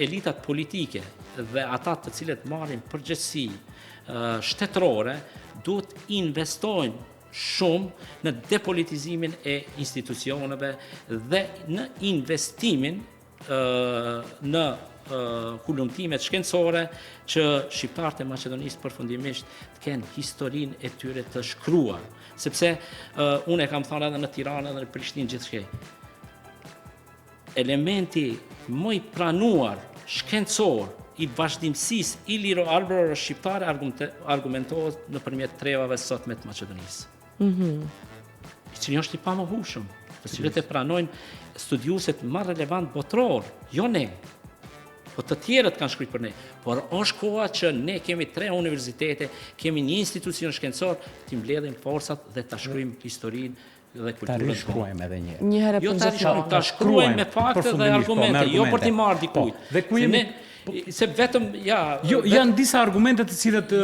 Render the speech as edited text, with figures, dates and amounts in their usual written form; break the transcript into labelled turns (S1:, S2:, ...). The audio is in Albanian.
S1: elitat politike dhe ata të cilët marrin përgjegjësi shtetërore duhet investojnë shumë në depolitizimin e institucioneve dhe në investimin në hulumtimet shkencore që shqiptarët e Maqedonisë përfundimisht të kenë historinë e tyre të shkruar. Sepse unë e kam thënë edhe në Tiranë edhe në Prishtinë gjithçka. Elementi më i pranuar shkencor i vazhdimësisë iliro-arborore shqiptare argumentohet nëpërmjet trevave sotme të Maqedonisë. I cili është i pamohueshëm, të cilët e pranojnë studiuesit më relevant botror, jo ne. Po të tjerët kanë shkruar për ne, por është koha që ne kemi 3 universitete, kemi një institucion shkencor, të mbledhim forcat dhe ta shkruajmë historinë dhe kulturën.
S2: Ta rishkruajmë edhe një.
S3: Një herë
S1: Jo ta shkruajmë me fakte dhe argumente, jo për t'i marrë dikujt.
S2: Dhe ku jemi?
S1: Se vetëm
S2: Jo, janë disa argumente të cilat